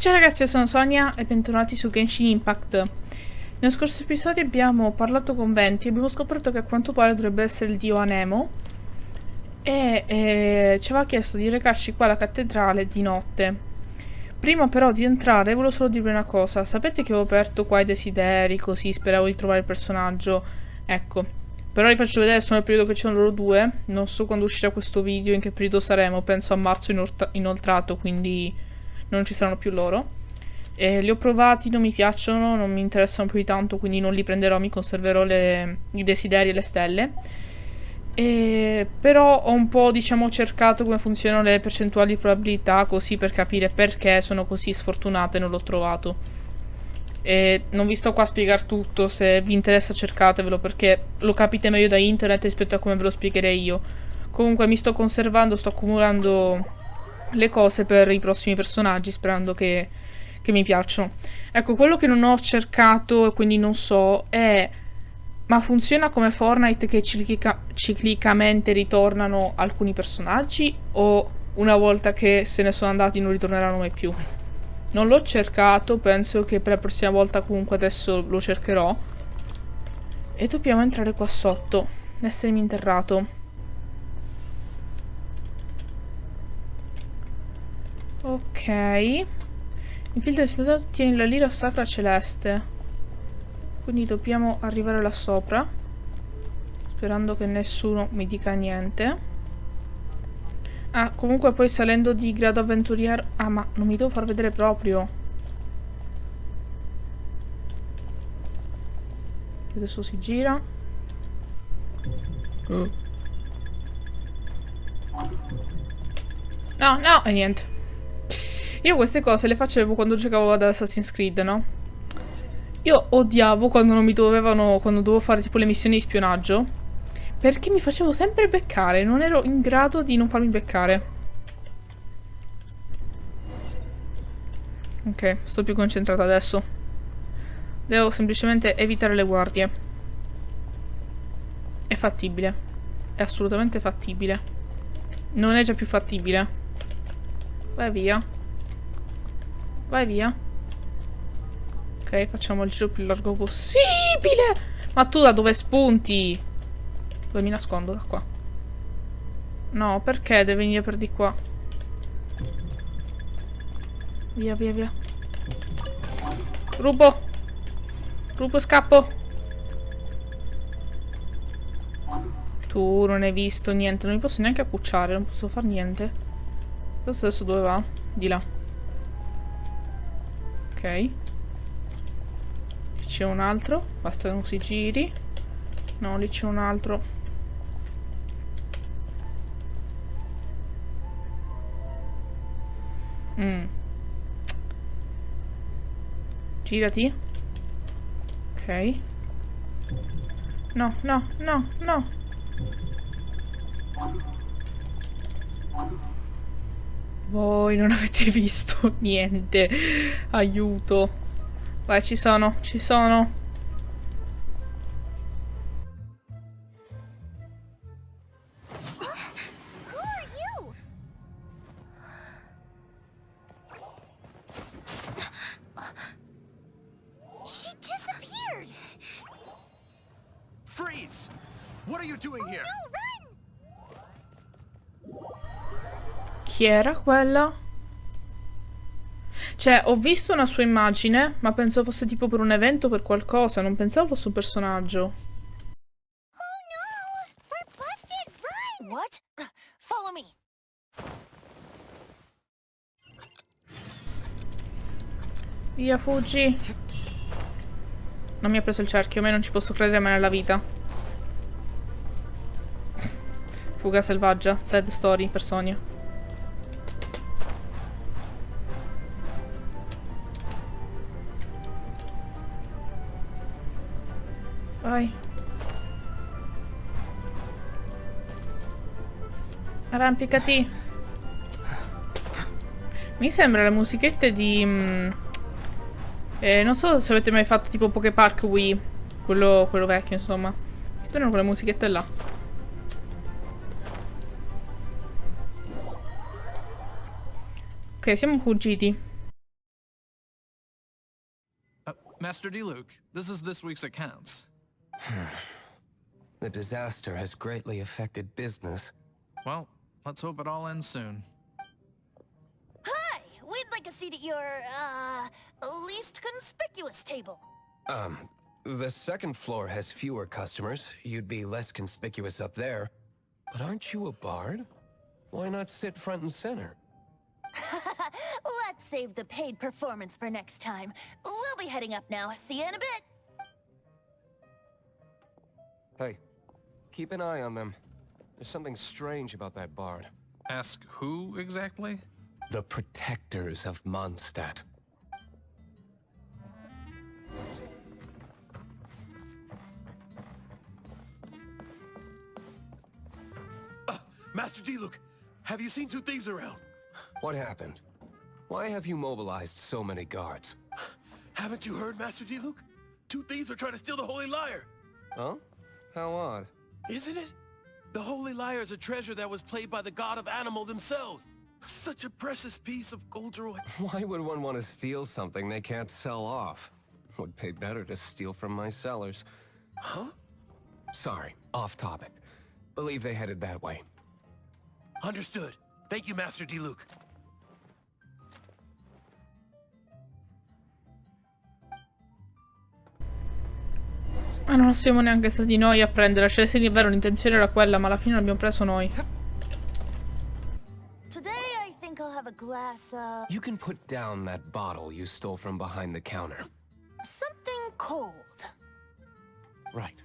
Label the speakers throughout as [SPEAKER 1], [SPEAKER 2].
[SPEAKER 1] Ciao ragazzi, io sono Sonia e bentornati su Genshin Impact. Nello scorso episodio abbiamo parlato con Venti e abbiamo scoperto che a quanto pare dovrebbe essere il dio Anemo e ci aveva chiesto di recarci qua alla cattedrale di notte. Prima però di entrare volevo solo dirvi una cosa. Sapete che ho aperto qua i desideri, così speravo di trovare il personaggio. Ecco, però vi faccio vedere, sono nel periodo che c'erano loro due. Non so quando uscirà questo video, in che periodo saremo, penso a marzo inoltrato, quindi non ci saranno più loro. Li ho provati, non mi piacciono, non mi interessano più di tanto, quindi non li prenderò, mi conserverò i desideri e le stelle. Però ho un po', diciamo, cercato come funzionano le percentuali di probabilità, così per capire perché sono così sfortunata e non l'ho trovato. Non vi sto qua a spiegare tutto, se vi interessa cercatevelo, perché lo capite meglio da internet rispetto a come ve lo spiegherei io. Comunque mi sto conservando, sto accumulando le cose per i prossimi personaggi, sperando che mi piacciono. Ecco, quello che non ho cercato e quindi non so è: ma funziona come Fortnite che ciclicamente ritornano alcuni personaggi, o una volta che se ne sono andati non ritorneranno mai più? Non l'ho cercato, penso che per la prossima volta comunque adesso lo cercherò. E dobbiamo entrare qua sotto, essermi interrato. Ok. Infiltra esplodato, tieni la lira sacra celeste. Quindi dobbiamo arrivare là sopra, sperando che nessuno mi dica niente. Ah, comunque poi salendo di grado avventuriero... Ah, ma non mi devo far vedere proprio. Adesso si gira. No, no, e niente. Io queste cose le facevo quando giocavo ad Assassin's Creed, no? Io odiavo quando non mi dovevano... quando dovevo fare tipo le missioni di spionaggio, perché mi facevo sempre beccare. Non ero in grado di non farmi beccare. Ok, sto più concentrata adesso. Devo semplicemente evitare le guardie. È fattibile. È assolutamente fattibile. Non è già più fattibile. Vai via. Vai via. Ok, facciamo il giro più largo possibile. Ma tu da dove spunti? Dove mi nascondo? Da qua. No, perché deve venire per di qua? Via, via, via. Rubo. Rubo e scappo. Tu non hai visto niente. Non mi posso neanche accucciare. Non posso fare niente. Questo adesso dove va? Di là. Ok. Lì c'è un altro. Basta che non si giri. No, lì c'è un altro. Girati. Ok. No, no, no, no. Voi non avete visto niente. Aiuto. Vai, ci sono, ci sono.
[SPEAKER 2] Freeze! What are you doing here?
[SPEAKER 1] Chi era quella? Cioè, ho visto una sua immagine, ma pensavo fosse tipo per un evento o per qualcosa, non pensavo fosse un personaggio.
[SPEAKER 3] Oh no! We're busted! Run! What? Follow me.
[SPEAKER 1] Via, fuggi. Non mi ha preso il cerchio, ma non ci posso credere mai nella vita. Fuga selvaggia, sad story per Sonia. Vai. Arrampicati. Mi sembra le musichette di... non so se avete mai fatto tipo Poké Park Wii. Quello vecchio, insomma. Mi sembrano quelle musichette là. Ok, siamo fuggiti.
[SPEAKER 2] Master D-Luke, this is this week's accounts.
[SPEAKER 4] The disaster has greatly affected business.
[SPEAKER 2] Well, let's hope it all ends soon.
[SPEAKER 3] Hi! We'd like a seat at your, least conspicuous table.
[SPEAKER 4] The second floor has fewer customers. You'd be less conspicuous up there. But aren't you a bard? Why not sit front and center?
[SPEAKER 3] Let's save the paid performance for next time. We'll be heading up now. See you in a bit.
[SPEAKER 4] Hey, keep an eye on them. There's something strange about that bard.
[SPEAKER 2] Ask who exactly?
[SPEAKER 4] The protectors of Mondstadt.
[SPEAKER 5] Master D-Luke, have you seen two thieves around?
[SPEAKER 4] What happened? Why have you mobilized so many guards?
[SPEAKER 5] Haven't you heard, Master D-Luke? Two thieves are trying to steal the Holy Lyre.
[SPEAKER 4] Oh? How odd.
[SPEAKER 5] Isn't it? The Holy Lyre is a treasure that was played by the god of animal themselves. Such a precious piece of cultural...
[SPEAKER 4] Why would one want to steal something they can't sell off? Would pay better to steal from my sellers.
[SPEAKER 5] Huh?
[SPEAKER 4] Sorry, off topic. Believe they headed that way.
[SPEAKER 5] Understood. Thank you, Master D-Luke.
[SPEAKER 1] Ma non siamo neanche stati noi a prendere. Cioè, se è vero, l'intenzione era quella, ma alla fine l'abbiamo preso noi.
[SPEAKER 3] Today I think I'll have a glass of...
[SPEAKER 4] You can put down that bottle you stole from behind the counter.
[SPEAKER 3] something cold.
[SPEAKER 4] Right.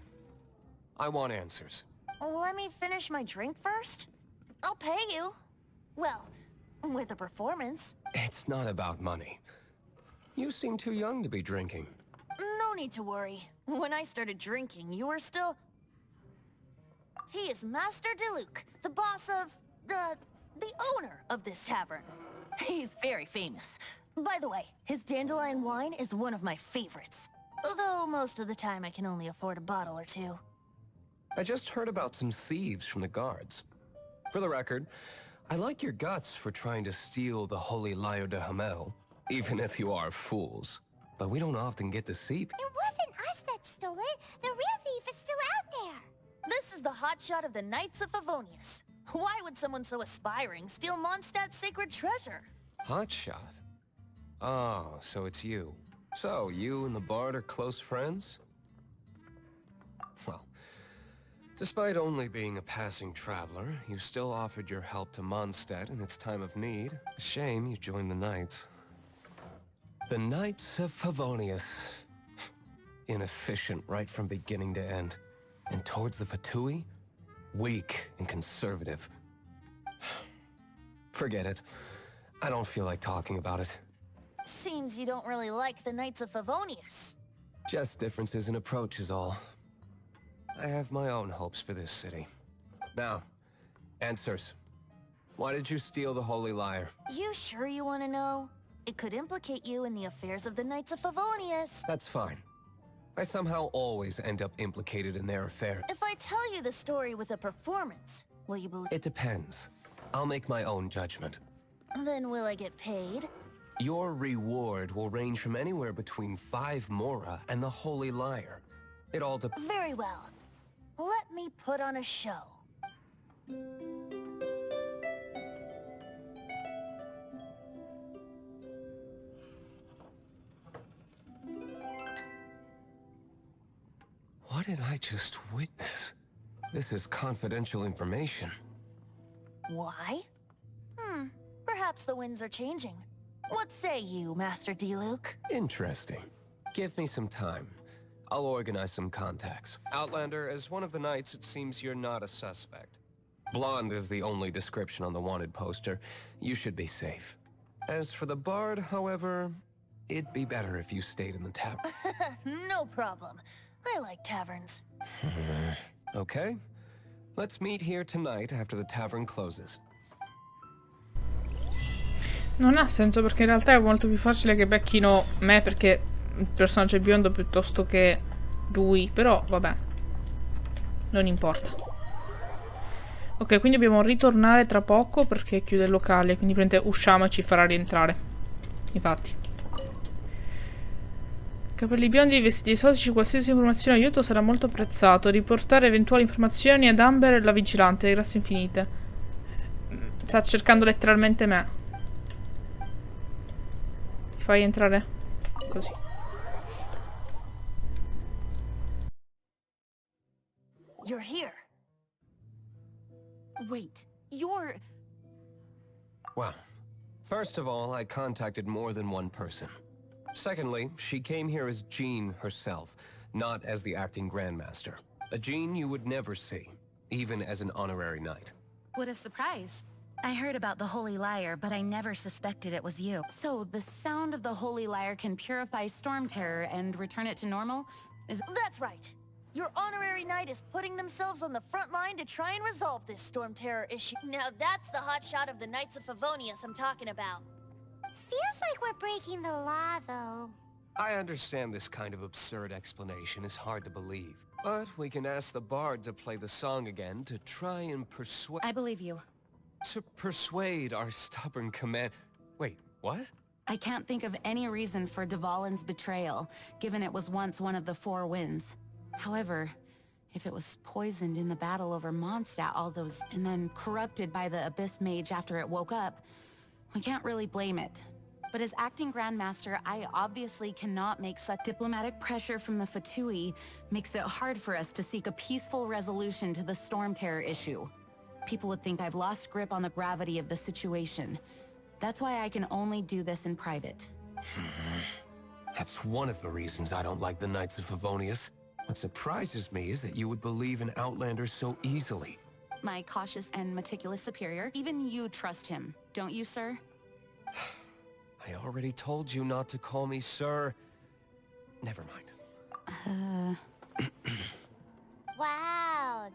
[SPEAKER 4] I want answers.
[SPEAKER 3] Let me finish my drink first. I'll pay you. Well, with a performance.
[SPEAKER 4] It's not about money. You seem too young to be drinking.
[SPEAKER 3] No need to worry. When I started drinking, you were still... He is Master D-Luke, the boss of... the owner of this tavern. He's very famous. By the way, his dandelion wine is one of my favorites. Although most of the time I can only afford a bottle or two.
[SPEAKER 4] I just heard about some thieves from the guards. For the record, I like your guts for trying to steal the Holy Lyre de Hamel, even if you are fools. But we don't often get to see...
[SPEAKER 3] It wasn't us that stole it. The real thief is still out there. This is the hotshot of the Knights of Favonius. Why would someone so aspiring steal Mondstadt's sacred treasure?
[SPEAKER 4] Hotshot? Oh, so it's you. So, you and the bard are close friends? Well, despite only being a passing traveler, you still offered your help to Mondstadt in its time of need. A shame you joined the Knights. The Knights of Favonius. Inefficient right from beginning to end. And towards the Fatui, weak and conservative. Forget it. I don't feel like talking about it.
[SPEAKER 3] Seems you don't really like the Knights of Favonius.
[SPEAKER 4] Just differences in approach is all. I have my own hopes for this city. Now, answers. Why did you steal the Holy Lyre?
[SPEAKER 3] You sure you want to know? It could implicate you in the affairs of the Knights of Favonius.
[SPEAKER 4] That's fine. I somehow always end up implicated in their affair.
[SPEAKER 3] If I tell you the story with a performance, will you believe?
[SPEAKER 4] It depends. I'll make my own judgment.
[SPEAKER 3] Then will I get paid?
[SPEAKER 4] Your reward will range from anywhere between 5 mora and the Holy Lyre. It all depends.
[SPEAKER 3] Very well. Let me put on a show.
[SPEAKER 4] What did I just witness? This is confidential information.
[SPEAKER 3] Why? Perhaps the winds are changing. What say you, Master D-Luke?
[SPEAKER 4] Interesting. Give me some time. I'll organize some contacts. Outlander, as one of the knights, it seems you're not a suspect. Blonde is the only description on the wanted poster. You should be safe. As for the bard, however, it'd be better if you stayed in the tavern.
[SPEAKER 3] No problem. I like taverns.
[SPEAKER 4] Okay. Let's meet here tonight after the tavern closes.
[SPEAKER 1] Non ha senso perché in realtà è molto più facile che becchino me perché il personaggio è biondo piuttosto che lui. Però vabbè, non importa. Ok, quindi dobbiamo ritornare tra poco perché chiude il locale. Quindi usciamo e ci farà rientrare. Infatti. Capelli biondi, vestiti esotici, qualsiasi informazione o aiuto sarà molto apprezzato. Riportare eventuali informazioni ad Amber, la vigilante, grazie infinite. Sta cercando letteralmente me. Mi fai entrare? Così.
[SPEAKER 3] You're here. Wait, you're...
[SPEAKER 4] Well, first of all, I contacted more than one person. Secondly, she came here as Jean herself, not as the acting Grandmaster. A Jean you would never see, even as an honorary knight.
[SPEAKER 6] What a surprise. I heard about the Holy Lyre, but I never suspected it was you. So, the sound of the Holy Lyre can purify Storm Terror and return it to normal?
[SPEAKER 3] That's right. Your honorary knight is putting themselves on the front line to try and resolve this Storm Terror issue. Now that's the hotshot of the Knights of Favonius I'm talking about.
[SPEAKER 7] Feels like we're breaking the law, though.
[SPEAKER 4] I understand this kind of absurd explanation is hard to believe, but we can ask the bard to play the song again to try and persuade...
[SPEAKER 6] I believe you.
[SPEAKER 4] To persuade our stubborn command... Wait, what?
[SPEAKER 6] I can't think of any reason for Dvalin's betrayal, given it was once one of the Four Winds. However, if it was poisoned in the battle over Mondstadt all those... and then corrupted by the Abyss Mage after it woke up, we can't really blame it. But as acting Grandmaster, I obviously cannot make such diplomatic pressure from the Fatui makes it hard for us to seek a peaceful resolution to the Storm Terror issue. People would think I've lost grip on the gravity of the situation. That's why I can only do this in private.
[SPEAKER 4] That's one of the reasons I don't like the Knights of Favonius. What surprises me is that you would believe in Outlander so easily.
[SPEAKER 6] My cautious and meticulous superior, even you trust him, don't you, sir?
[SPEAKER 4] I already told you not to call me sir. Never mind.
[SPEAKER 7] Wow,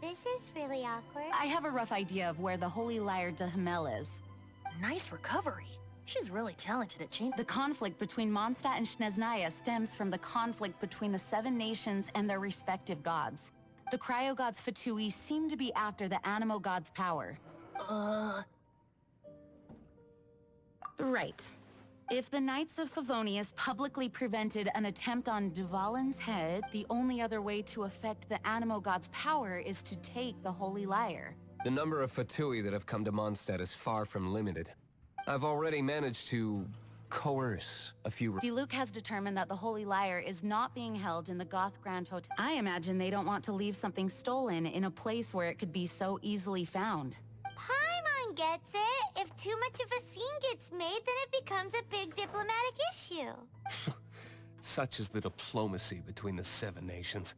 [SPEAKER 7] this is really awkward.
[SPEAKER 6] I have a rough idea of where the Holy Lyre de Himmel is.
[SPEAKER 3] Nice recovery. She's really talented at changing.
[SPEAKER 6] The conflict between Mondstadt and Snezhnaya stems from the conflict between the Seven Nations and their respective gods. The Cryo-Gods Fatui seem to be after the Animo God's power. Right. If the Knights of Favonius publicly prevented an attempt on Dvalin's head, the only other way to affect the Animo God's power is to take the Holy Lyre.
[SPEAKER 4] The number of Fatui that have come to Mondstadt is far from limited. I've already managed to coerce a few...
[SPEAKER 6] Diluc has determined that the Holy Lyre is not being held in the Goth Grand Hotel. I imagine they don't want to leave something stolen in a place where it could be so easily found.
[SPEAKER 7] Paimon gets it. If too much of a scene gets made, then it becomes a big diplomatic issue.
[SPEAKER 4] Such is the diplomacy between the Seven Nations.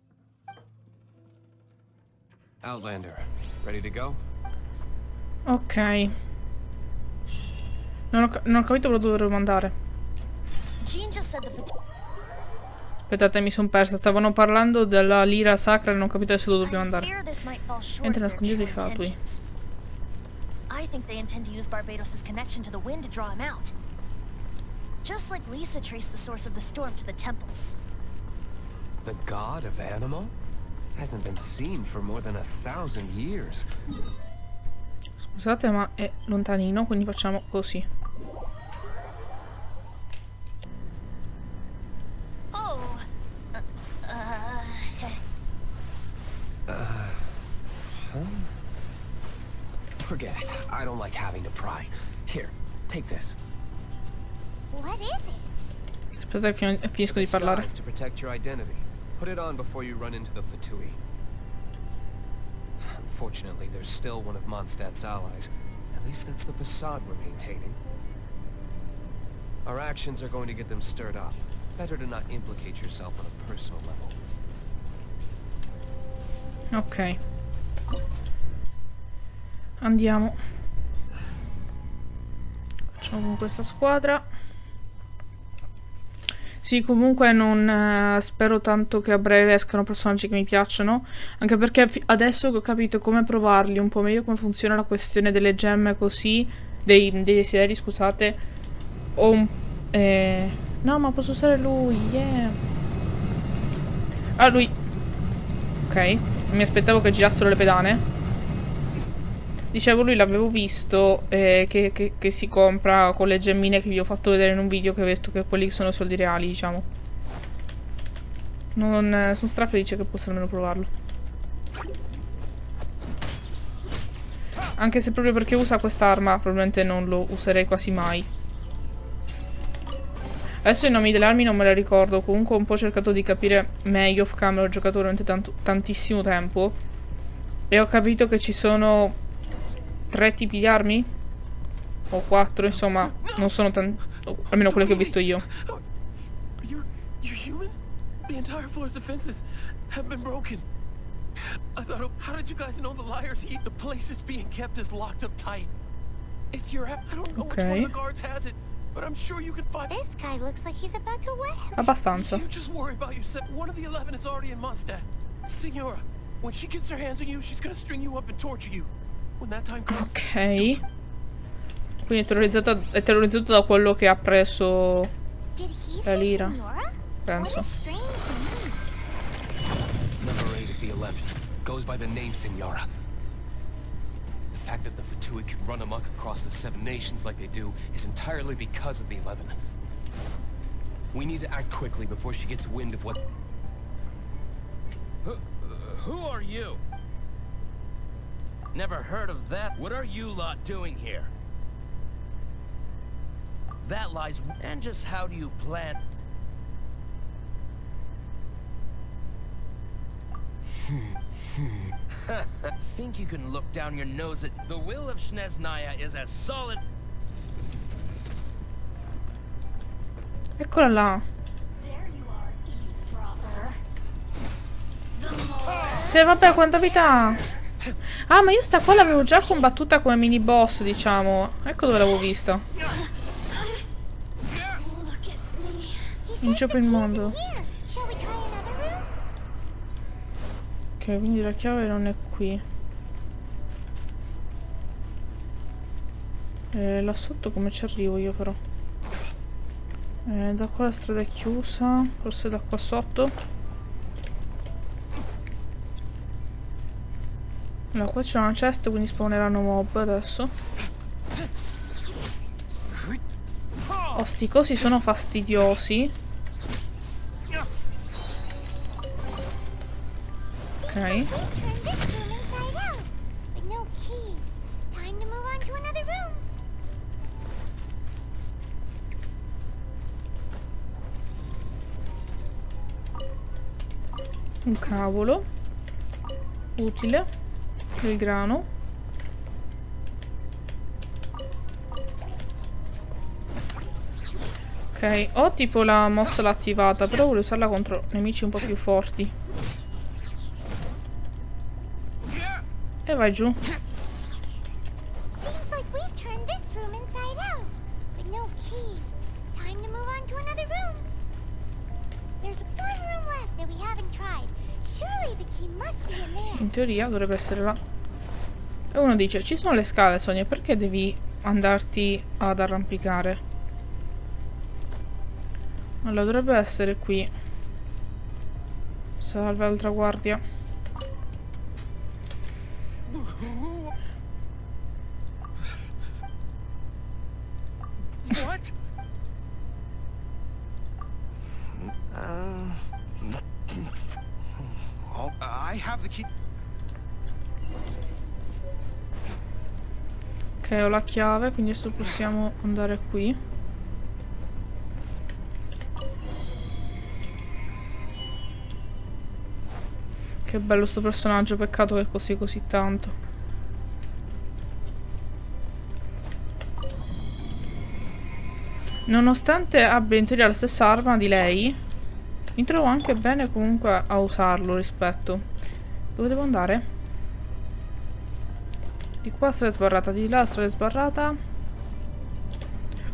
[SPEAKER 4] Outlander, ready to go?
[SPEAKER 1] Ok. Non ho capito dove dovevo andare.
[SPEAKER 3] Jean just said the
[SPEAKER 1] Aspettate, mi sono persa. Stavano parlando della Lira Sacra e non ho capito adesso dove dobbiamo andare. Entra nascondiglio dei Fatui.
[SPEAKER 3] I think they intend to use Barbados' connection to the wind to draw him out. Just like Lisa traced the source of the storm to the temples.
[SPEAKER 4] The god of Animo? Hasn't been seen for more than 1,000 years.
[SPEAKER 1] Scusate, ma è lontanino, quindi facciamo così.
[SPEAKER 4] Forget it. I don't like having to pry. Here, take this.
[SPEAKER 7] What is it?
[SPEAKER 1] Aspettate che finisco di parlare.
[SPEAKER 4] Disguise to protect your identity. Put it on before you run into the Fatui. Unfortunately, there's still one of Mondstadt's allies. At least that's the facade we're maintaining. Our actions are going to get them stirred up. Better to not implicate yourself on a personal level.
[SPEAKER 1] Ok. Andiamo. Facciamo con questa squadra. Sì, comunque non spero tanto che a breve escano personaggi che mi piacciono. Anche perché adesso che ho capito come provarli un po' meglio, come funziona la questione delle gemme così, dei desideri, scusate, ho un... no, ma posso usare lui, yeah. Ah, lui. Ok, mi aspettavo che girassero le pedane. Dicevo, lui l'avevo visto che si compra con le gemmine che vi ho fatto vedere in un video, che ho detto che quelli sono soldi reali, diciamo. Non sono strafelice che possa almeno provarlo. Anche se proprio perché usa quest'arma probabilmente non lo userei quasi mai. Adesso i nomi delle armi non me le ricordo. Comunque ho un po' cercato di capire meglio off camera. Ho giocato veramente tantissimo tempo. E ho capito che ci sono 3 tipi di armi? O 4, insomma. Non sono tanti. Almeno quelle che ho visto io.
[SPEAKER 5] You're human? The entire floor's defenses have been broken. I thought, how did you guys know the liars eat? The place it's being kept is locked up tight. If you're, I don't know which one of the guards has it, but I'm sure you can find.
[SPEAKER 7] This guy looks like he's about to wet him.
[SPEAKER 1] Abbastanza.
[SPEAKER 5] You just worry about yourself. One of the 11 is already in Mondstadt. Signora, when she gets her hands on you, she's gonna string you up and torture you. When that time comes.
[SPEAKER 1] Ok. Quindi è terrorizzato da quello che ha preso la Lira. Penso.
[SPEAKER 4] Number 8 of the 11 goes by the name Signora. The fact that the Fatuid can run amok across the 7 nations like they do is entirely because of the 11. We need to act quickly before she gets wind of what...
[SPEAKER 8] Who are you? Never heard of that. What are you lot doing here? That lies... And just how do you plan... Think you can look down your nose at... The will of Snezhnaya is as solid...
[SPEAKER 1] Eccola là. Sì, vabbè, quanta vita ha? Ah, ma io sta qua l'avevo già combattuta come mini boss, diciamo. Ecco dove l'avevo vista. In giro per il mondo. Ok, quindi la chiave non è qui. Là sotto come ci arrivo io però? Da qua la strada è chiusa. Forse da qua sotto. Allora, qua c'è una cesta, quindi spawneranno mob adesso. Oh, sti cosi sono fastidiosi. Ok. Un cavolo. Utile. Il grano. Ok, ho tipo la mossa l'ha attivata, però voglio usarla contro nemici un po' più forti. E vai giù. In teoria dovrebbe essere là. E uno dice, ci sono le scale, Sonia, perché devi andarti ad arrampicare? Allora, dovrebbe essere qui. Salve, altra guardia.
[SPEAKER 5] What? I have the key.
[SPEAKER 1] Ok, ho la chiave, quindi adesso possiamo andare qui. Che bello sto personaggio, peccato che costi così tanto. Nonostante abbia in teoria la stessa arma di lei, mi trovo anche bene comunque a usarlo rispetto. Dove devo andare? Di qua la strada è sbarrata, di là la strada è sbarrata.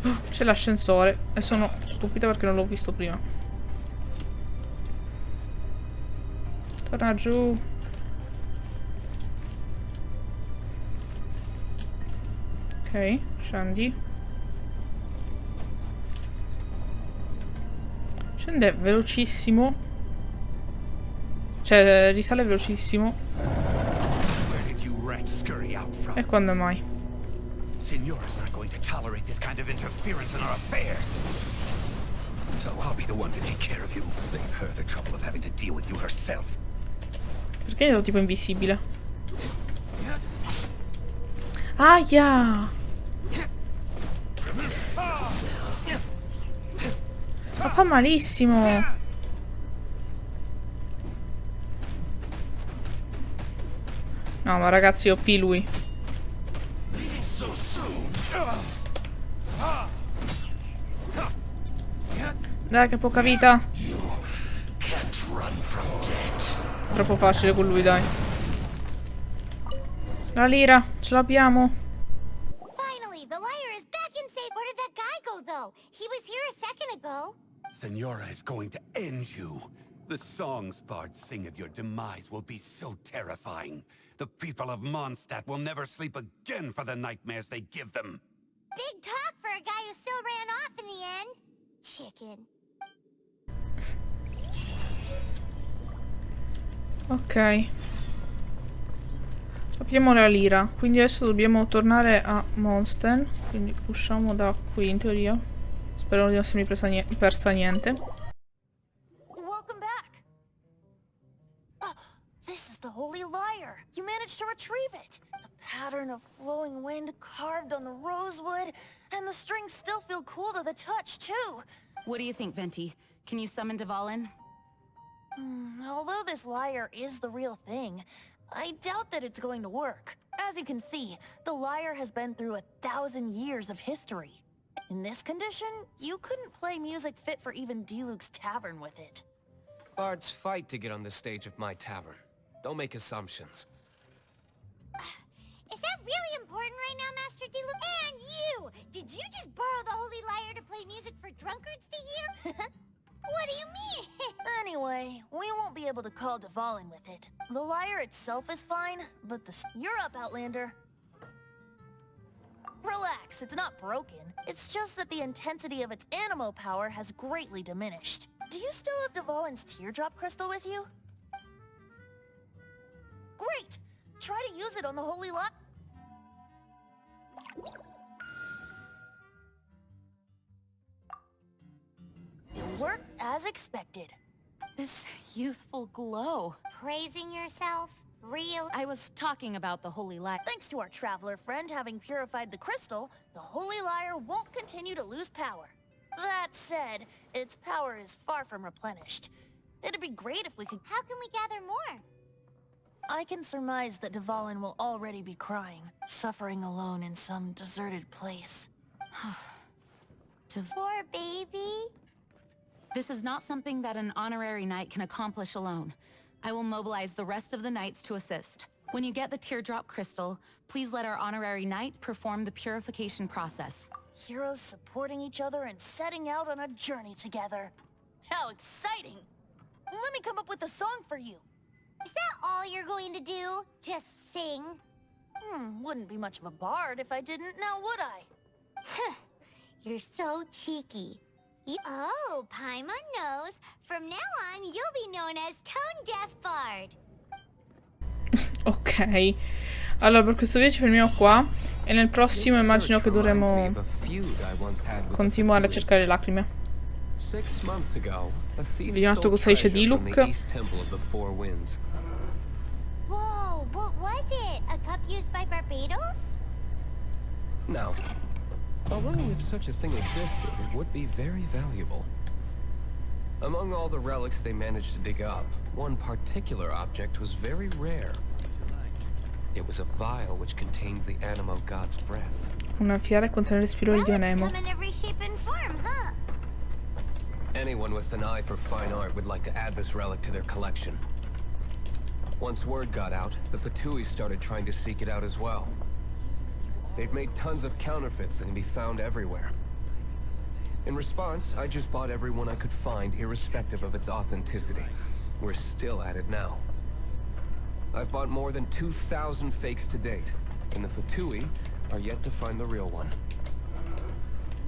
[SPEAKER 1] Oh, c'è l'ascensore e sono stupida perché non l'ho visto prima. Torna giù. Ok, scendi. Scende velocissimo. Cioè, risale velocissimo.
[SPEAKER 5] Where did you wreck?
[SPEAKER 2] scurry out from.
[SPEAKER 1] E quando mai?
[SPEAKER 2] Signora's not going to tolerate this kind of interference in our affairs. So I'll be the one to take care of you. Save her the trouble of having to deal with you herself.
[SPEAKER 1] Perché io ero tipo invisibile? Aia! Ma fa malissimo! No, ma ragazzi, OP lui. Dai, che poca vita. Troppo facile con lui, dai. La lira, ce l'abbiamo.
[SPEAKER 7] Finally, the liar is back in safe. Where did that guy go, though? He was here a second ago.
[SPEAKER 2] Signora is going to end you. The songs bards sing of your demise will be so terrifying. The people of Mondstadt will never sleep again for the nightmares they give them.
[SPEAKER 7] Big talk for a guy who still ran off in the end. Chicken.
[SPEAKER 1] Ok. Abbiamo la lira. Quindi adesso dobbiamo tornare a Mondstadt. Quindi usciamo da qui in teoria. Spero di non essermi persa niente.
[SPEAKER 3] Welcome back. This is the Holy Lyre. You managed to retrieve it. The pattern of flowing wind carved on the rosewood, and the strings still feel cool to the touch, too.
[SPEAKER 6] What do you think, Venti? Can you summon Dvalin?
[SPEAKER 3] Although this lyre is the real thing, I doubt that it's going to work. As you can see, the lyre has been through 1,000 years of history. In this condition, you couldn't play music fit for even Diluc's tavern with it.
[SPEAKER 4] Bards fight to get on the stage of my tavern. Don't make assumptions.
[SPEAKER 7] Is that really important right now, Master Diluc? And you! Did you just borrow the Holy Lyre to play music for drunkards to hear? What do you mean?
[SPEAKER 3] Anyway, we won't be able to call Dvalin with it. The lyre itself is fine, but You're up, Outlander. Relax, it's not broken. It's just that the intensity of its animo power has greatly diminished. Do you still have Dvalin's teardrop crystal with you? Great! Try to use it on the Holy Lyre. It worked as expected.
[SPEAKER 6] This youthful glow.
[SPEAKER 7] Praising yourself? Real?
[SPEAKER 6] I was talking about the Holy Lyre.
[SPEAKER 3] Thanks to our traveler friend having purified the crystal, the Holy Lyre won't continue to lose power. That said, its power is far from replenished. It'd be great if we could...
[SPEAKER 7] How can we gather more?
[SPEAKER 3] I can surmise that Dvalin will already be crying, suffering alone in some deserted place.
[SPEAKER 7] Poor baby.
[SPEAKER 6] This is not something that an honorary knight can accomplish alone. I will mobilize the rest of the knights to assist. When you get the teardrop crystal, please let our honorary knight perform the purification process.
[SPEAKER 3] Heroes supporting each other and setting out on a journey together. How exciting! Let me come up with a song for you.
[SPEAKER 7] Is that all you're going to do? Just sing?
[SPEAKER 3] Wouldn't be much of a bard if I didn't, now would I?
[SPEAKER 7] You're so cheeky. Oh, Paimon knows. From now on, you'll be known as Tone Deaf Bard.
[SPEAKER 1] Ok. Allora, per questo video ci fermiamo qua. E nel prossimo immagino che dovremo continuare a cercare le lacrime. Vediamo un attimo cosa dice Diluc.
[SPEAKER 7] Whoa, what was it? A cup used by Barbados?
[SPEAKER 4] No. Although if such a thing existed, it would be very valuable. Among all the relics they managed to dig up, one particular object was very rare. It was a vial which contained the Anemo god's breath.
[SPEAKER 1] Una fiera contiene il respiro di Anemo.
[SPEAKER 7] Come in every shape and form, huh?
[SPEAKER 4] Anyone with an eye for fine art would like to add this relic to their collection. Once word got out, the Fatui started trying to seek it out as well. They've made tons of counterfeits that can be found everywhere. In response, I just bought every one I could find, irrespective of its authenticity. We're still at it now. I've bought more than 2,000 fakes to date, and the Fatui are yet to find the real one.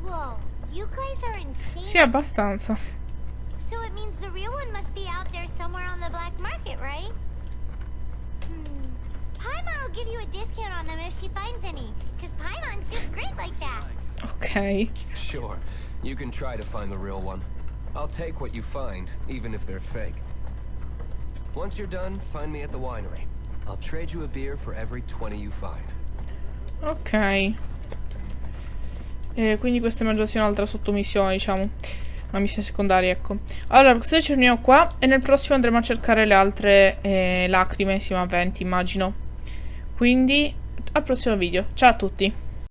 [SPEAKER 7] Whoa, you guys are insane.
[SPEAKER 1] Sì, abbastanza.
[SPEAKER 7] So it means the real one must be out there somewhere on the black market, right? Paimon will she'll give you a discount on them if she finds any. Cause Paimon's just great like that.
[SPEAKER 1] Ok.
[SPEAKER 4] Sure, you can try to find the real one. I'll take what you find, even if they're fake. Once you're done, find me at the winery. I'll trade you a beer for every 20 you find.
[SPEAKER 1] Ok. Quindi questa è già un'altra sottomissione, diciamo. Una missione secondaria, ecco. Allora, questo ci fermiamo qua. E nel prossimo andremo a cercare le altre lacrime insieme a Venti, immagino. Quindi, al prossimo video. Ciao a tutti.